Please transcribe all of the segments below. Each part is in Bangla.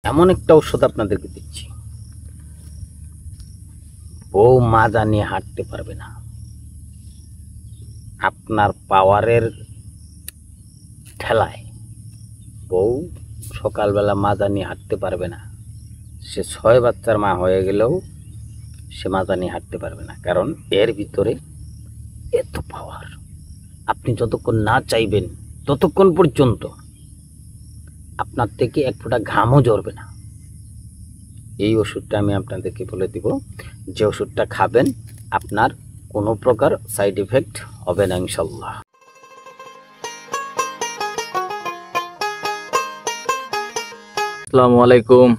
এমন একটা ঔষধ আপনাদেরকে দিচ্ছি, বউ মাজা নিয়ে হাঁটতে পারবে না। আপনার পাওয়ারের ঠেলায় বউ সকালবেলা মাজা নিয়ে হাঁটতে পারবে না। সে 6 বাচ্চার মা হয়ে গেলেও সে মাজা নিয়ে হাঁটতে পারবে না, কারণ এর ভিতরে এত পাওয়ার। আপনি যতক্ষণ না চাইবেন ততক্ষণ পর্যন্ত আপনার থেকে এক ফোঁটা ঘামও ঝরবে না। এই ওষুধটা আমি আপনাদেরকে বলে দিব, যে ওষুধটা খাবেন আপনার কোনো প্রকার সাইড ইফেক্ট হবে না ইনশাল্লাহ। আসসালামু আলাইকুম।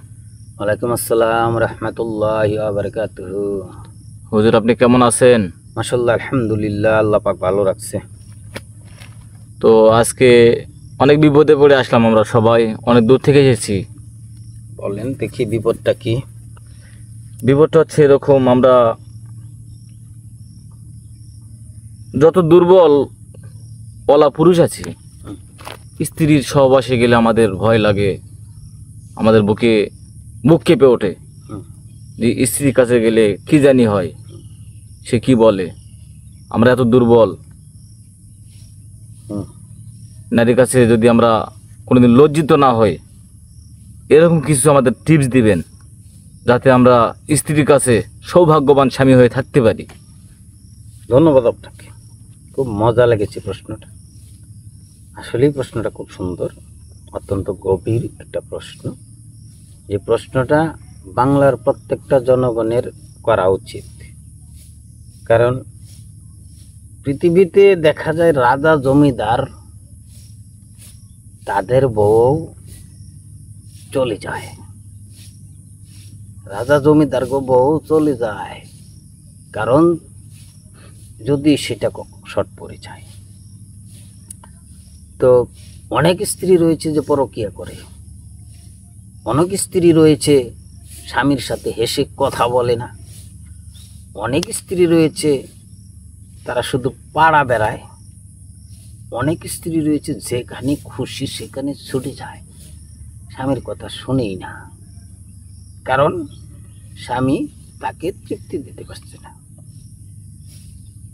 ওয়ালাইকুম আসসালাম রহমতুল্লাহি ওয়া বারাকাতুহু। হুজুর, আপনি কেমন আছেন? মাশাআল্লাহ, আলহামদুলিল্লাহ, আল্লাহ পাক ভালো রাখছে। তো আজকে অনেক বিপদে পড়ে আসলাম, আমরা সবাই অনেক দূর থেকে এসেছি। বলেন দেখি বিপদটা কি? বিপদটা হচ্ছে এরকম, আমরা যত দুর্বল ওলা পুরুষ আছি, স্ত্রীর সহবাসে গেলে আমাদের ভয় লাগে, আমাদের বুক কেঁপে ওঠে যে স্ত্রীর কাছে গেলে কি জানি হয়, সে কি বলে। আমরা এত দুর্বল, নারীর কাছে যদি আমরা কোনোদিন লজ্জিত না হই, এরকম কিছু আমাদের টিপস দিবেন যাতে আমরা স্ত্রীর কাছে সৌভাগ্যবান স্বামী হয়ে থাকতে পারি। ধন্যবাদ আপনাকে, খুব মজা লেগেছে প্রশ্নটা। আসলেই প্রশ্নটা খুব সুন্দর, অত্যন্ত গভীর একটা প্রশ্ন। এই প্রশ্নটা বাংলার প্রত্যেকটা জনগণের করা উচিত, কারণ পৃথিবীতে দেখা যায় রাজা জমিদার তাদের বউ চলে যায়, রাজা জমিদার বউ চলে যায়, কারণ যদি সেটা শর্ট পড়ে যায়। তো অনেক স্ত্রী রয়েছে যে পরকীয়া করে, অনেক স্ত্রী রয়েছে স্বামীর সাথে হেসে কথা বলে না, অনেক স্ত্রী রয়েছে তারা শুধু পাড়া বেড়ায়, অনেক স্ত্রী রয়েছে যেখানে খুশি সেখানে ছুটে যায়, স্বামীর কথা শুনেই না, কারণ স্বামী তাকে তৃপ্তি দিতে পারছে না।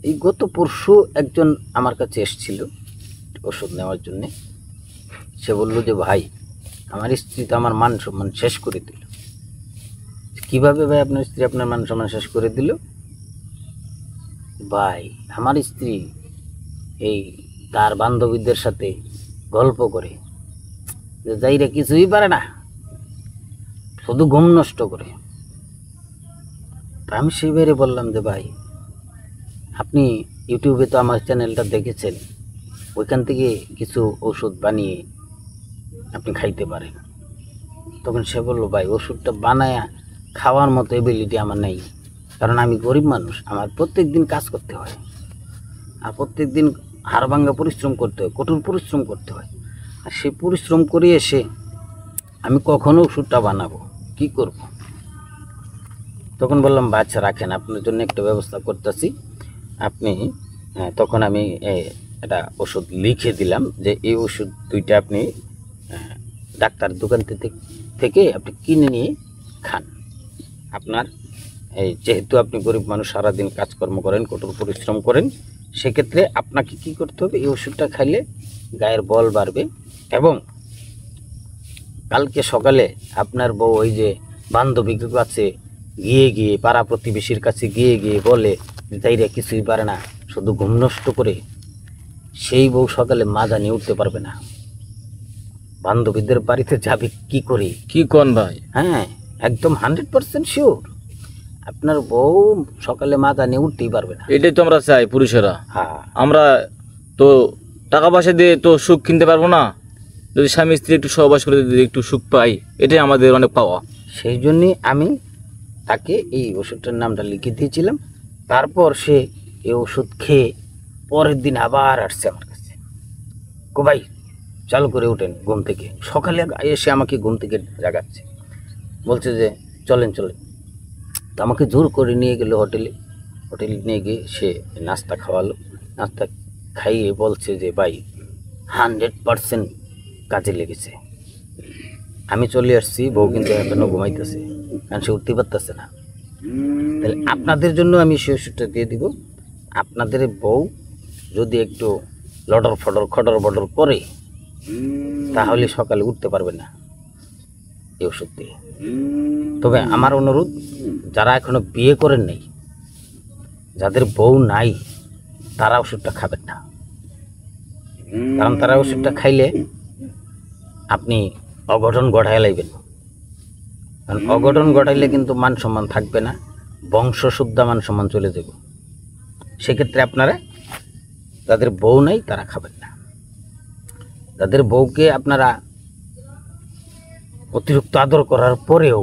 এই গত পরশু একজন আমার কাছে এসেছিল ওষুধ নেওয়ার জন্যে। সে বলল যে ভাই, আমার স্ত্রী তো আমার মান সম্মান শেষ করে দিল। কিভাবে ভাই আপনার স্ত্রী আপনার মান সম্মান শেষ করে দিল? ভাই, আমার স্ত্রী এই তার বান্ধবীদের সাথে গল্প করে, যে যাইরা কিছুই পারে না, শুধু ঘুম নষ্ট করে। আমি সেই বাইরে বললাম যে ভাই, আপনি ইউটিউবে তো আমার চ্যানেলটা দেখেছেন, ওইখান থেকে কিছু ওষুধ বানিয়ে আপনি খাইতে পারেন। তখন সে বলল ভাই, ওষুধটা বানায়া খাওয়ার মতো এবিলিটি আমার নেই, কারণ আমি গরিব মানুষ, আমার প্রত্যেক দিন কাজ করতে হয়, আর প্রত্যেক দিন হাড়ভাঙ্গা পরিশ্রম করতে হয়, কঠোর পরিশ্রম করতে হয়, আর সেই পরিশ্রম করে এসে আমি কখনো ওষুধটা বানাবো, কি করব? তখন বললাম বাচ্চা রাখেন, আপনার জন্য একটা ব্যবস্থা করতেছি। আপনি তখন আমি একটা ওষুধ লিখে দিলাম যে এই ওষুধ দুইটা আপনি ডাক্তার দোকান থেকে আপনি কিনে নিয়ে খান। আপনার এই যেহেতু আপনি গরিব মানুষ, সারাদিন কাজকর্ম করেন, কঠোর পরিশ্রম করেন, সেক্ষেত্রে আপনাকে কি করতে হবে, এই ওষুধটা খাইলে গায়ের বল বাড়বে, এবং কালকে সকালে আপনার বউ ওই যে বান্ধবীর কাছে গিয়ে পাড়া প্রতিবেশীর কাছে গিয়ে বলে তাইরা কিছুই পারে না, শুধু ঘুম নষ্ট করে, সেই বউ সকালে মাজা নিয়ে উঠতে পারবে না। বান্ধবীদের বাড়িতে যাবে কি করে? কি কোন ভাই? হ্যাঁ, একদম 100% শিওর আপনার বউ সকালে মাজা নিয়ে উঠতেই পারবে না। এটাই তো আমরা চাই পুরুষেরা। হ্যাঁ, আমরা তো টাকা পয়সা দিয়ে তো সুখ কিনতে পারবো না, যদি স্বামী স্ত্রী একটু সহবাস করে যদি একটু সুখ পাই, এটাই আমাদের অনেক পাওয়া। সেই জন্যে আমি তাকে এই ওষুধটার নামটা লিখে দিয়েছিলাম। তারপর সে এই ওষুধ খেয়ে পরের দিন আবার আসছে আমার কাছে, কো ভাই চালু করে ওঠেন ঘুম থেকে। সকালে এসে আমাকে ঘুম থেকে জাগাচ্ছে, বলছে যে চলেন। তো আমাকে জোর করে নিয়ে গেল হোটেলে নিয়ে গিয়ে সে নাস্তা খাওয়ালো। নাস্তা খাইয়ে বলছে যে ভাই 100% কাজে লেগেছে। আমি চলে আসছি, বউ কিন্তু এখনো ঘুমাইতেছে, কারণ সে উঠতে পারতেছে না। তাহলে আপনাদের জন্য আমি সেই ওষুধটা দিয়ে দিব। আপনাদের বউ যদি একটু লটর ফটর খটর বটর করে, তাহলে সকালে উঠতে পারবে না এই ওষুধ দিয়ে। তবে আমার অনুরোধ, যারা এখনো বিয়ে করেন নাই, যাদের বউ নাই, তারা ওষুধটা খাবেন না। কারণ তারা ওষুধটা খাইলে আপনি অঘটন ঘটায় লাইবেন। কারণ অঘটন ঘটাইলে কিন্তু মান সম্মান থাকবে না, বংশ শুদ্ধা মান সম্মান চলে যাব। সেক্ষেত্রে আপনারা যাদের বউ নাই তারা খাবেন না। যাদের বউকে আপনারা অতিরিক্ত আদর করার পরেও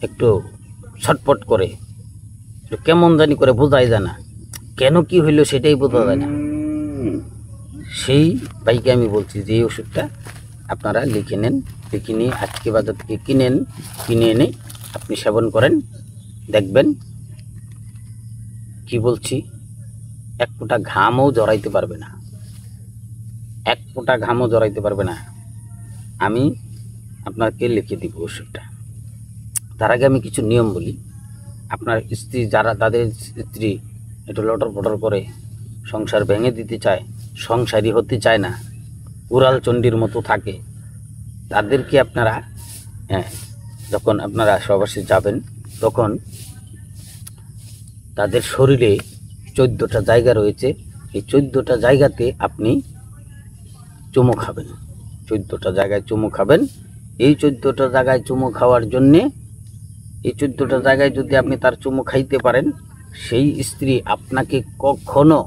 একটু ছটপট করে, একটু কেমন জানি করে বোঝাই যায় না, কেন কি হইল সেটাই বোঝা যায় না, সেই বাইকে আমি বলছি যে এই ওষুধটা আপনারা লিখে নেন, লিখে নিয়ে আজকে বাজার থেকে কিনে এনে আপনি সেবন করেন। দেখবেন কি বলছি, এক ফোঁটা ঘামও জড়াইতে পারবে না, এক ফোঁটা ঘামও জড়াইতে পারবে না। আমি আপনাকে লিখে দিব ওষুধটা। তার আগে আমি কিছু নিয়ম বলি। আপনার স্ত্রী, যারা তাদের স্ত্রী একটু লটর পটর করে, সংসার ভেঙে দিতে চায়, সংসারী হতে চায় না, উড়াল চণ্ডীর মতো থাকে, তাদেরকে আপনারা যখন আপনারা সহবাসে যাবেন, তখন তাদের শরীরে 14টা জায়গা রয়েছে। এই 14টা জায়গাতে আপনি চুমু খাবেন, 14টা জায়গায় চুমু খাবেন। এই 14টা জায়গায় চুমু খাওয়ার জন্যে, এই 14টা জায়গায় যদি আপনি তার চুমু খাইতে পারেন, সেই স্ত্রী আপনাকে কখনো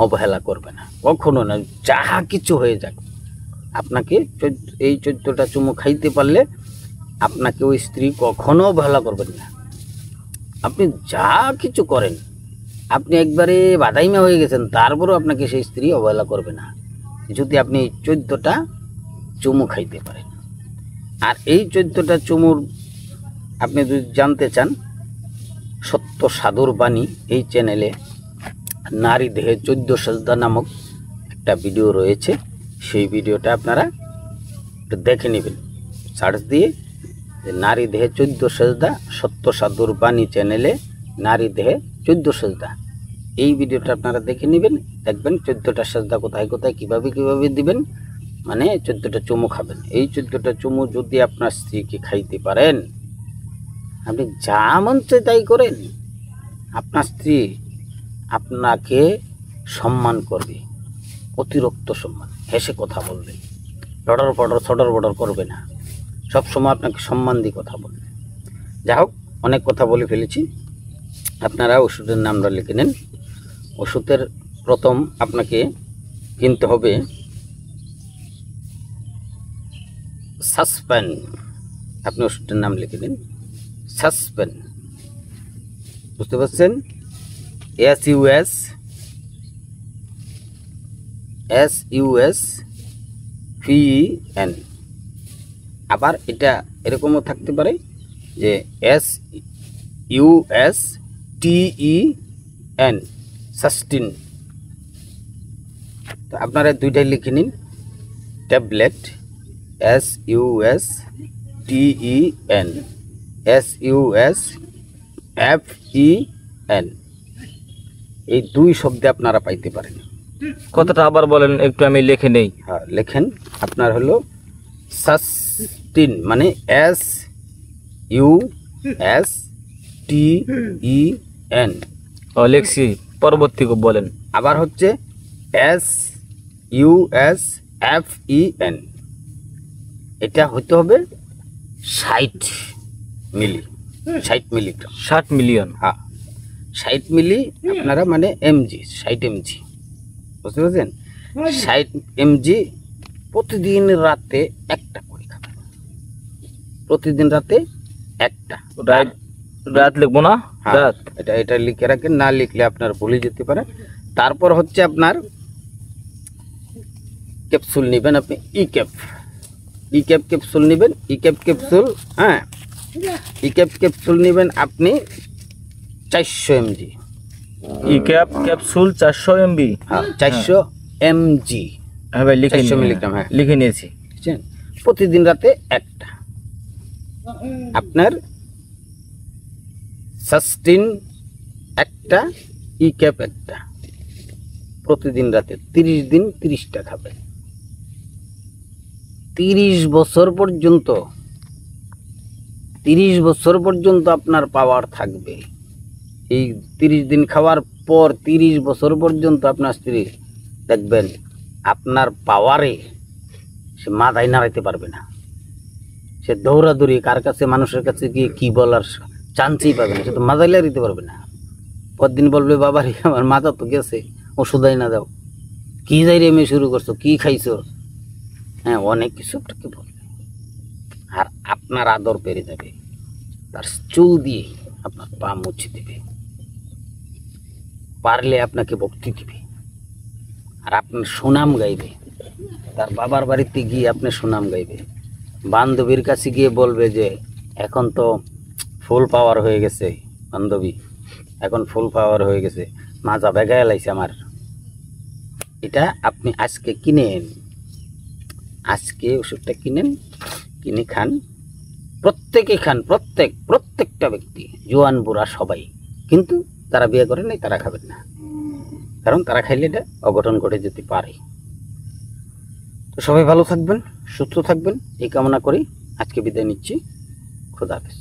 অবহেলা করবে না, কখনো না। যাহা কিছু হয়ে যাক, আপনাকে এই 14টা চুমু খাইতে পারলে আপনাকে ওই স্ত্রী কখনো অবহেলা করবেন না। আপনি যা কিছু করেন, আপনি একবারে বাদাইমা হয়ে গেছেন, তারপরেও আপনাকে সেই স্ত্রী অবহেলা করবে না, যদি আপনি এই 14টা চুমু খাইতে পারেন। আর এই 14টা চুমুর আপনি যদি জানতে চান, সত্য সাধুর বাণী এই চ্যানেলে নারী দেহে 14 সেজদা নামক একটা ভিডিও রয়েছে। সেই ভিডিওটা আপনারা একটু দেখে নেবেন, সার্চ দিয়ে যে নারী দেহে 14 সেজদা, সত্য সাধুর বাণী চ্যানেলে নারী দেহে 14 সেজদা, এই ভিডিওটা আপনারা দেখে নেবেন। দেখবেন 14টা সেজদা কোথায় কোথায় কিভাবে দিবেন, মানে 14টা চুমু খাবেন। এই 14টা চুমু যদি আপনার স্ত্রীকে খাইতে পারেন, আপনি যা মন চায় তাই করেন, আপনার স্ত্রী আপনাকে সম্মান করবে, অতিরিক্ত সম্মান, হেসে কথা বলবে, লটর পটর ছটর বটর করবে না, সবসময় আপনাকে সম্মান দিয়ে কথা বলবে। যাই হোক, অনেক কথা বলে ফেলেছি। আপনারা ওষুধের নামটা লিখে নেন। ওষুধের প্রথম আপনাকে কিনতে হবে সাসপেন। আপনি ওষুধের নাম লিখে নিন, সাসপেন। বুঝতে পারছেন? SUSPEN। আবার এটা এরকমও থাকতে পারে যে SUSTEN, সাস্টিন। তো আপনারা দুইটাই লিখে নিন। ট্যাবলেট SUSTEN, SUSFEN, এই দুই শব্দে আপনারা পাইতে পারেন। কথাটা আবার বলেন একটু, আমি লিখে নেই। হ্যাঁ, লেখেন। আপনার হলো সাস্টিন, মানে SUSTEN। লিখছি, পরবর্তী বলেন। আবার হচ্ছে SUSFEN। এটা হতে হবে 60 মিলি, 60 মিলিগ্রাম, 60 মিলিয়ন। হ্যাঁ, 60 মিলি আপনারা মানে এমজি, 60 এমজি। বুঝতে পারছেন? 60 এমজি প্রতিদিন রাতে একটা করে খাবেন, প্রতিদিন রাতে একটা। রাত লিখবো না? হ্যাঁ, রাত। এটা লিখে রাখেন, না লিখলে আপনার ভুলে যেতে পারে। তারপর হচ্ছে আপনার ক্যাপসুল নেবেন আপনি, ইক্যাপ ক্যাপসুল নেবেন, ইক্যাপ ক্যাপসুল। হ্যাঁ, ইক্যাপ ক্যাপসুল নেবেন আপনি 400 এমজি। Capsule 400 MB. হ্যাঁ, 400 এমজি। হ্যাঁ ভাই, লিখে 400 মিলিগ্রাম। হ্যাঁ, লিখে নিয়েছি। বুঝছেন? প্রতিদিন রাতে একটা। আপনার সাস্টিন একটা, ই ক্যাপ একটা, প্রতিদিন রাতে 30 দিন 30টা খাবেন। 30 বছর পর্যন্ত, 30 বছর পর্যন্ত আপনার পাওয়ার থাকবে। এই 30 দিন খাওয়ার পর 30 বছর পর্যন্ত আপনার স্ত্রী দেখবেন আপনার পাওয়ারে সে মাথায় নাড়াইতে পারবে না। সে দৌড়াদৌড়ি কার কাছে, মানুষের কাছে গিয়ে কি বলার চান্সই পাবে না, সে তো মাথায় লাড়িতে পারবে না। পরদিন বলবে বাবারে আমার মাথা তো গেছে, ওষুধই না দাও, কি যাই রে মেয়ে শুরু করছো, কি খাইছো, হ্যাঁ অনেক কিছু আপনাকে বলবে। আর আপনার আদর পেরে যাবে, তার চুল দিয়ে আপনার পা মুছে দিবে, পারলে আপনাকে ভক্তি দিবে, আর আপনার সুনাম গাইবে। তার বাবার বাড়িতে গিয়ে আপনি সুনাম গাইবে, বান্ধবীর কাছে গিয়ে বলবে যে এখন তো ফুল পাওয়ার হয়ে গেছে বান্ধবী, এখন ফুল পাওয়ার হয়ে গেছে, মাজা বেগায় লাইছে আমার। এটা আপনি আজকে কিনেন, আজকে ওষুধটা কিনেন, কিনে খান, প্রত্যেকে খান, প্রত্যেকটা ব্যক্তি, জোয়ান বুড়া সবাই। কিন্তু তারা বিয়ে করে নাই, তারা খাবেন না, কারণ তারা খাইলে এটা অঘটন ঘটে যেতে পারে। তো সবাই ভালো থাকবেন, সুস্থ থাকবেন, এই কামনা করি আজকে বিদায় নিচ্ছি। খোদা হাফেজ।